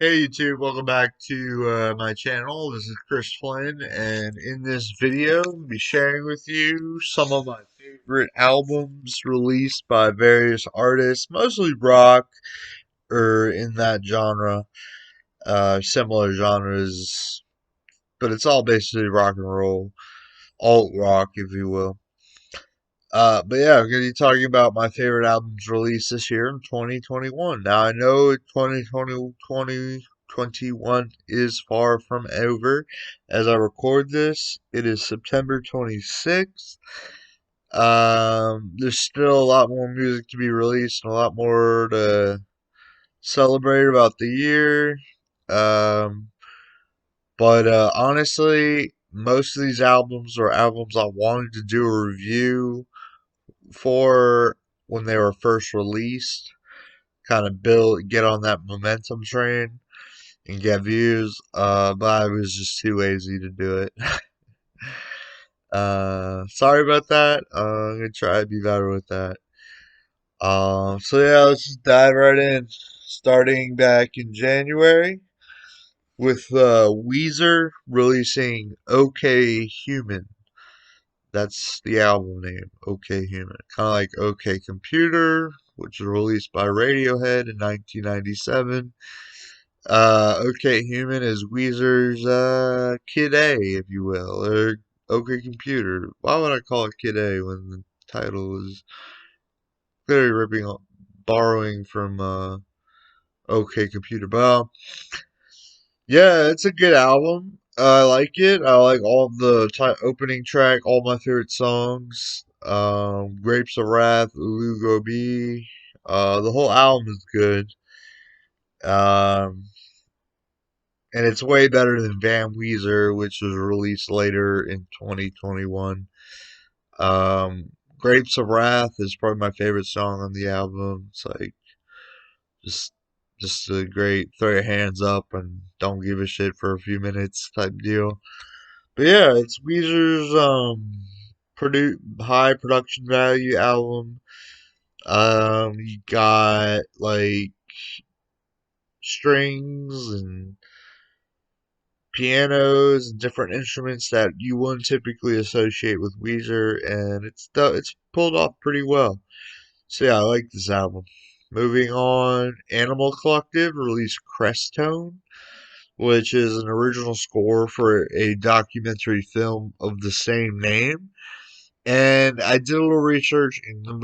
Hey YouTube, welcome back to my channel. This is Chris Flynn, and in this video, I'll be sharing with you some of my favorite albums released by various artists, mostly rock or in that genre, similar genres, but it's all basically rock and roll, alt rock, if you will. But yeah, I'm going to be talking about my favorite albums released this year in 2021. Now, I know 2021 is far from over. As I record this, it is September 26th. There's still a lot more music to be released and a lot more to celebrate about the year. Um, but honestly, most of these albums are albums I wanted to do a review for when they were first released, kind of get on that momentum train and get views. But I was just too lazy to do it. Sorry about that. I'm gonna try to be better with that. So yeah, let's just dive right in. Starting back in January with Weezer releasing OK Human. That's the album name, OK Human. Kind of like OK Computer, which was released by Radiohead in 1997. OK Human is Weezer's Kid A, if you will, or OK Computer. Why would I call it Kid A when the title is clearly borrowing from OK Computer? But yeah, it's a good album. I like it. I like all the opening track, all my favorite songs. Grapes of Wrath, Ulu Gobi. The whole album is good. Um, and it's way better than Van Weezer, which was released later in 2021. Grapes of Wrath is probably my favorite song on the album. It's like just just a great throw your hands up and don't give a shit for a few minutes type deal. But yeah, it's Weezer's high production value album. You got like strings and pianos and different instruments that you wouldn't typically associate with Weezer, and it's pulled off pretty well. So yeah, I like this album. Moving on, Animal Collective released Crestone, which is an original score for a documentary film of the same name. And I did a little research, and the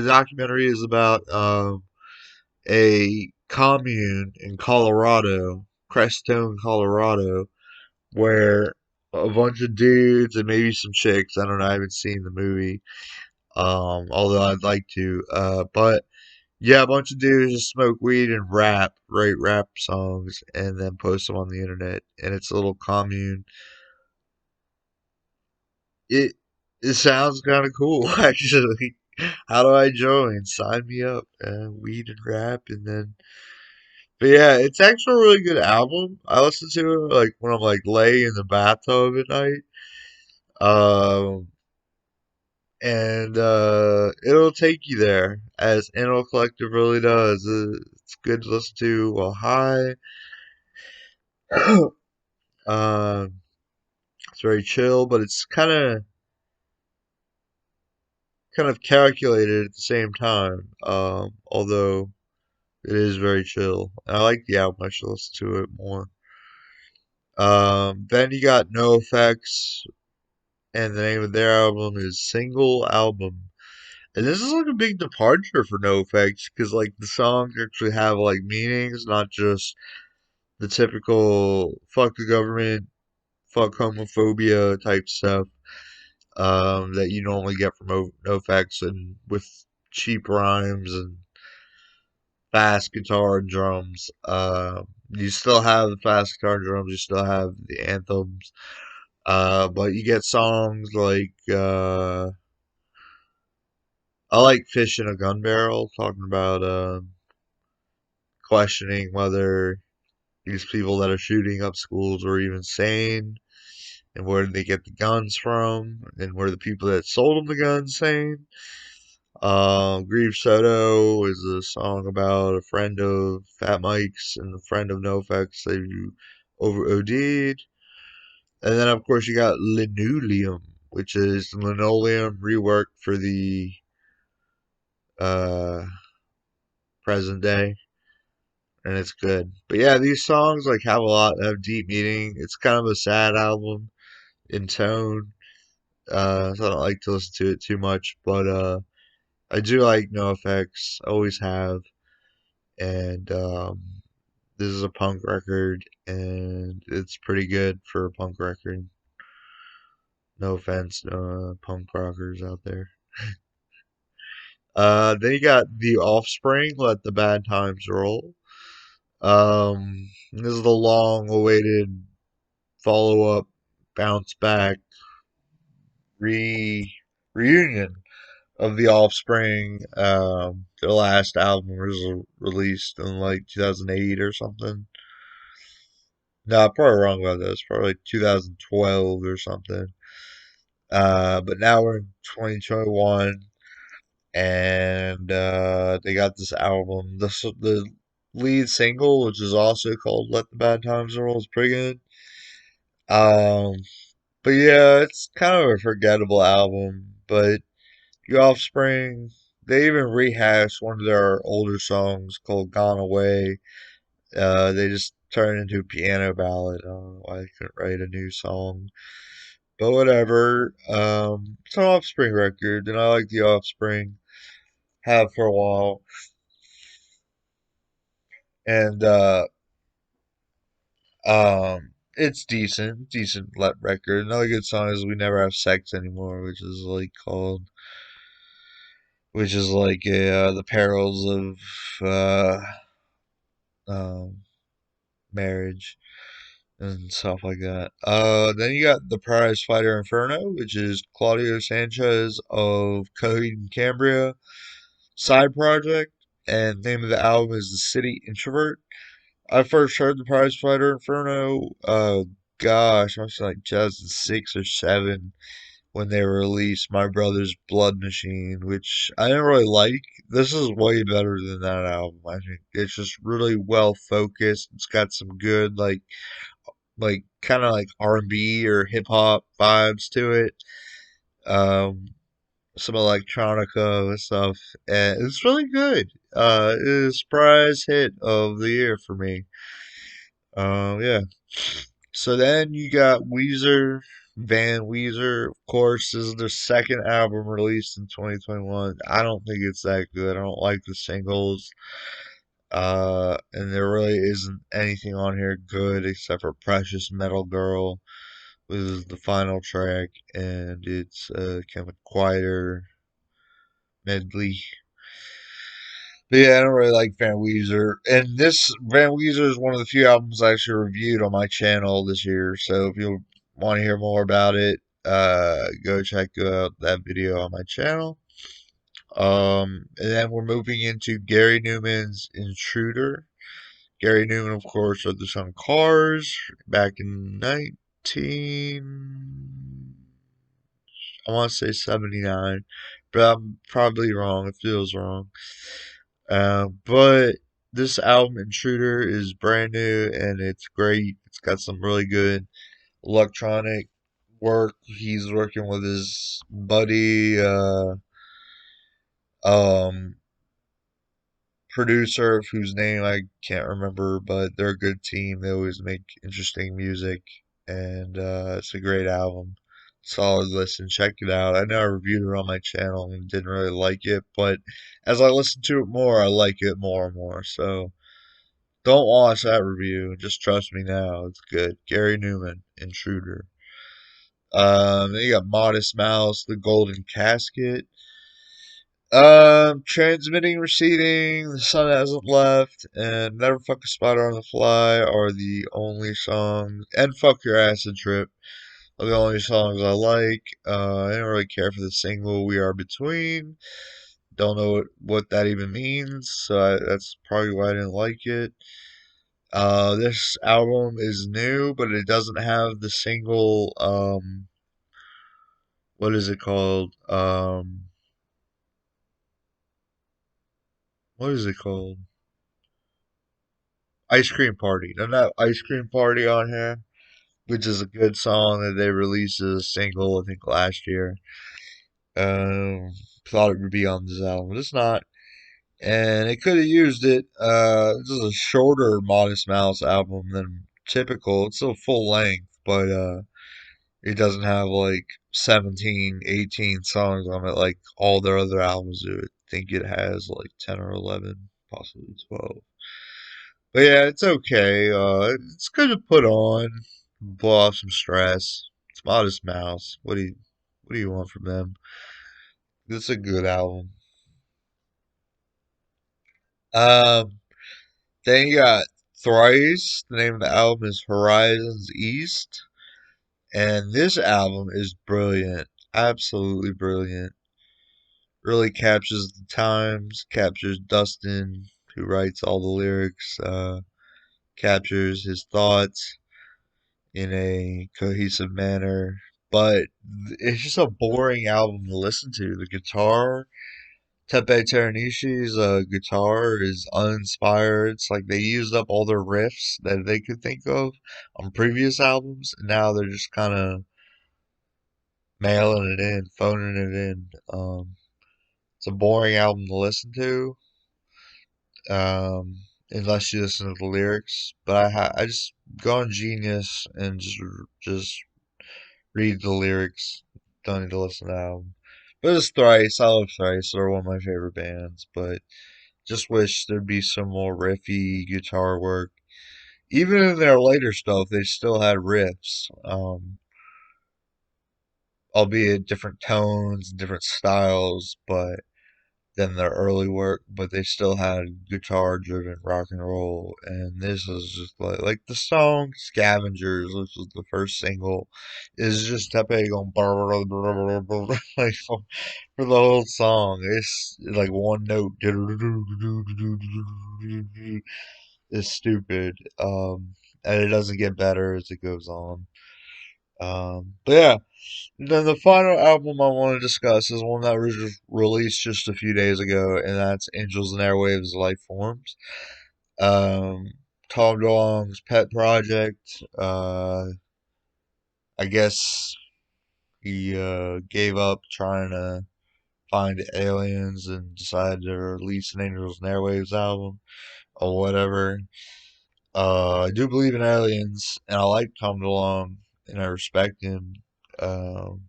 documentary is about a commune in Colorado, Crestone, Colorado, where a bunch of dudes and maybe some chicks. I don't know. I haven't seen the movie, although I'd like to. But yeah, a bunch of dudes just smoke weed and write rap songs, and then post them on the internet. And it's a little commune. It it sounds kind of cool, actually. How do I join? Sign me up. Weed and rap, and then. But yeah, it's actually a really good album. I listen to it like when I'm like laying in the bathtub at night. Um, and it'll take you there, as Animal Collective really does. It's good to listen to while high. um, it's very chill, but it's kind of calculated at the same time. Although it is very chill. And I like the album. I should listen to it more. Then you got No Effects, and the name of their album is Single Album. And this is like a big departure for No Effects because like the songs actually have like meanings, not just the typical fuck the government, fuck homophobia type stuff that you normally get from No Effects and with cheap rhymes and fast guitar and drums. You still have the fast guitar and drums, you still have the anthems, but you get songs like I like Fish in a Gun Barrel, talking about questioning whether these people that are shooting up schools are even sane, and where did they get the guns from, and were the people that sold them the guns sane. Grief Soto is a song about a friend of Fat Mike's and a friend of NoFX that you over OD'd. And then, of course, you got Linoleum, which is linoleum reworked for the uh, present day, and it's good. But yeah, these songs like have deep meaning. It's kind of a sad album in tone, so I don't like to listen to it too much. But I do like NoFX, always have, and this is a punk record, and it's pretty good for a punk record. No offense, punk rockers out there. Then you got The Offspring, Let the Bad Times Roll. This is the long-awaited follow-up, bounce back, re reunion of The Offspring. Their last album was released in like 2008 or something. No, I'm probably wrong about this. Probably like 2012 or something. But now we're in 2021, and they got this album. The lead single, which is also called "Let the Bad Times Roll," is pretty good. Um, but yeah, it's kind of a forgettable album. But The Offspring, they even rehashed one of their older songs called "Gone Away." They just turned into a piano ballad. I don't know why they couldn't write a new song. But whatever. It's an Offspring record, and I like the Offspring. Have for a while, and it's decent let record. Another good song is "We Never Have Sex Anymore," which is like the perils of uh, um, marriage and stuff like that. Then you got the Prize Fighter Inferno, which is Claudio Sanchez of Coheed and Cambria side project, and the name of the album is The City Introvert. I first heard the Prize Fighter Inferno, gosh, I was like 2006 or 7 when they released My Brother's Blood Machine, which I didn't really like. This is way better than that album. I think it's just really well focused. It's got some good like kind of like R&B or hip hop vibes to it. Um, some electronica and stuff, and it's really good. It is surprise hit of the year for me. Yeah. So then you got Weezer, Van Weezer. Of course, this is their second album released in 2021. I don't think it's that good. I don't like the singles. And there really isn't anything on here good except for Precious Metal Girl, which is the final track, and it's kind of quieter medley. But yeah, I don't really like Van Weezer. And this Van Weezer is one of the few albums I actually reviewed on my channel this year. So if you want to hear more about it, go check out that video on my channel. And then we're moving into Gary Newman's Intruder. Gary Newman, of course, wrote the song Cars back in 19, I want to say 79, but I'm probably wrong. It feels wrong. But this album, Intruder, is brand new and it's great. It's got some really good electronic work. He's working with his buddy, um, producer whose name I can't remember, but they're a good team. They always make interesting music, and it's a great album. Solid listen, check it out. I know I reviewed it on my channel and didn't really like it, but as I listen to it more, I like it more and more. So don't watch that review. Just trust me now. It's good. Gary Newman, Intruder. Then you got Modest Mouse, The Golden Casket. Transmitting, receiving, the sun hasn't left, and never fuck a spider on the fly are the only songs, and fuck your acid trip are the only songs I like. I don't really care for the single We Are Between. Don't know what that even means, so that's probably why I didn't like it. This album is new, but it doesn't have the single, what is it called? what is it called? Ice Cream Party. Doesn't have Ice Cream Party on here, which is a good song that they released as a single, I think, last year. Um, thought it would be on this album, but it's not. And it could have used it. This is a shorter Modest Mouse album than typical. It's still full length, but it doesn't have like 17, 18 songs on it like all their other albums do. I think it has like 10 or 11, possibly 12. But yeah, it's okay. It's good to put on, blow off some stress. It's Modest Mouse. What do you want from them? It's a good album. Um, then you got Thrice. The name of the album is Horizons East, and this album is brilliant. Absolutely brilliant. Really captures the times, captures Dustin, who writes all the lyrics, captures his thoughts in a cohesive manner. But it's just a boring album to listen to. The guitar, Tepe Taranishi's guitar is uninspired. It's like they used up all their riffs that they could think of on previous albums, and now they're just kind of mailing it in, phoning it in. It's a boring album to listen to, unless you listen to the lyrics. But I just go on Genius and just read the lyrics. Don't need to listen to the album. But it's Thrice. I love Thrice. They're one of my favorite bands. But just wish there'd be some more riffy guitar work. Even in their later stuff, they still had riffs, albeit different tones, different styles, but than their early work. But they still had guitar-driven rock and roll. And this is just like the song "Scavengers," which was the first single, is just Tepe going like for the whole song. It's like one note. Is stupid. And it doesn't get better as it goes on. But yeah, then the final album I want to discuss is one that was released just a few days ago, and that's Angels and Airwaves Life Forms. Um, Tom DeLonge's pet project. I guess he gave up trying to find aliens and decided to release an Angels and Airwaves album or whatever. I do believe in aliens, and I like Tom DeLonge, and I respect him. Um,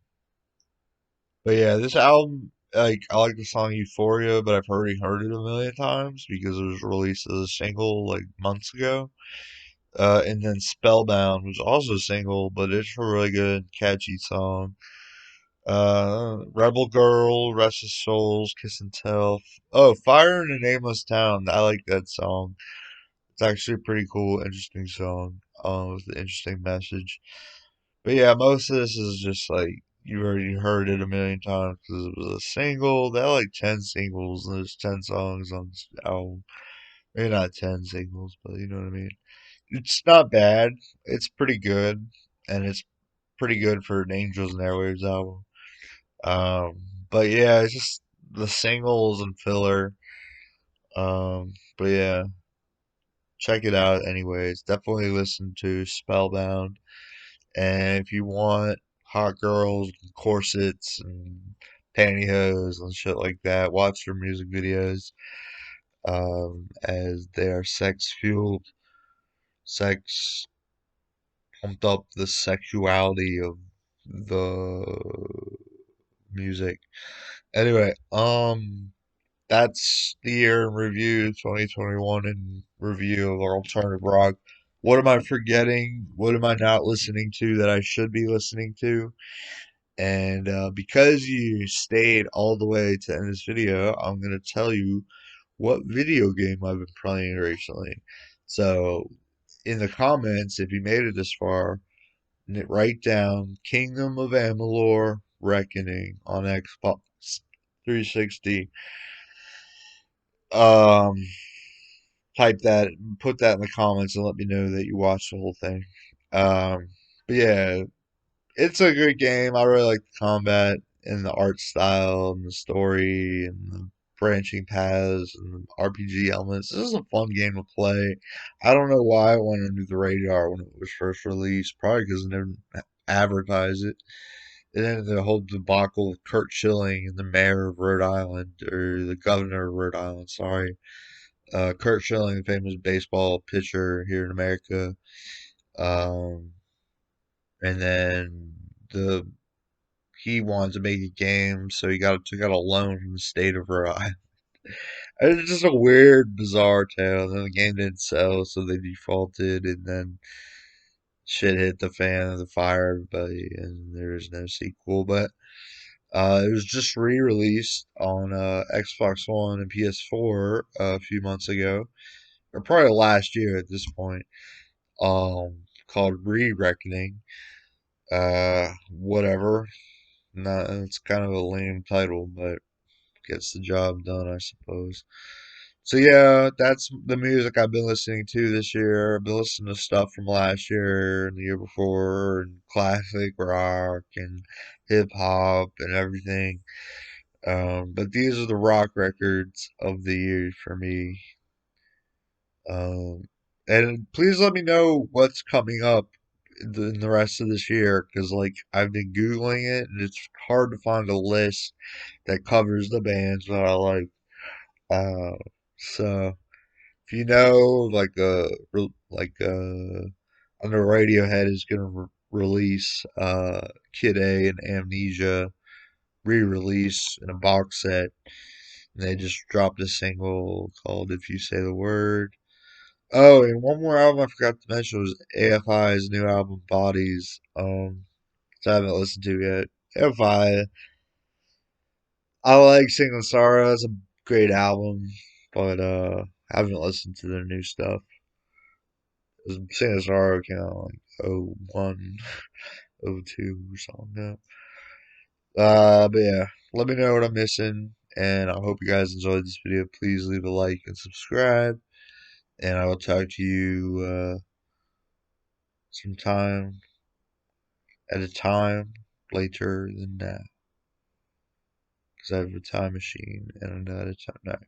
but yeah, this album, like, I like the song Euphoria, but I've already heard it a million times because it was released as a single like months ago. And then Spellbound was also a single, but it's a really good, catchy song. Rebel Girl, Restless Souls, Kiss and Tell. Oh, Fire in a Nameless Town. I like that song. It's actually a pretty cool, interesting song. With an interesting message. But yeah, most of this is just like you already heard it a million times because it was a single. They had like 10 singles and there's 10 songs on this album. Maybe not 10 singles, but you know what I mean. It's not bad. It's pretty good, and it's pretty good for an Angels and Airwaves album. But yeah, it's just the singles and filler. But yeah, check it out anyways. Definitely listen to Spellbound. And if you want hot girls and corsets and pantyhose and shit like that, watch their music videos. As they are sex fueled, sex pumped up the sexuality of the music. Anyway, that's the year in review, 2021 in review of our alternative rock. What am I forgetting? What am I not listening to that I should be listening to? And because you stayed all the way to end this video, I'm going to tell you what video game I've been playing recently. So, in the comments, if you made it this far, write down Kingdom of Amalur Reckoning on Xbox 360. Um, type that, put that in the comments, and let me know that you watched the whole thing. Um, but yeah, it's a good game. I really like the combat and the art style and the story and branching paths and RPG elements. This is a fun game to play. I don't know why it went under the radar when it was first released. Probably because they didn't advertise it. And then the whole debacle of Kurt Schilling and the mayor of Rhode Island, or the governor of Rhode Island, sorry. Kurt Schilling, the famous baseball pitcher here in America. Um, and then the he wanted to make a game, so he took out a loan from the state of Rhode Island. It's just a weird, bizarre tale. And then the game didn't sell, so they defaulted, and then shit hit the fan and the fire everybody, and there is no sequel. But it was just re-released on Xbox One and PS4 a few months ago, or probably last year at this point. Called Re-Reckoning. Whatever. Not, it's kind of a lame title, but gets the job done, I suppose. So yeah, that's the music I've been listening to this year. I've been listening to stuff from last year and the year before, and classic rock and hip hop and everything. But these are the rock records of the year for me. Um, and please let me know what's coming up in the rest of this year, because like I've been Googling it and it's hard to find a list that covers the bands that I like. Uh, so if you know, like I know Radiohead is gonna release Kid A and Amnesia re-release in a box set, and they just dropped a single called "If You Say the Word." Oh, and one more album I forgot to mention was AFI's new album Bodies. Which I haven't listened to yet. AFI, I like Sing Sorrow. It's a great album, but I haven't listened to their new stuff. Sing Sorrow came out like '01, '02 or something. But yeah, let me know what I'm missing, and I hope you guys enjoyed this video. Please leave a like and subscribe, and I will talk to you sometime at a time later than now, because I have a time machine and I'm not a time.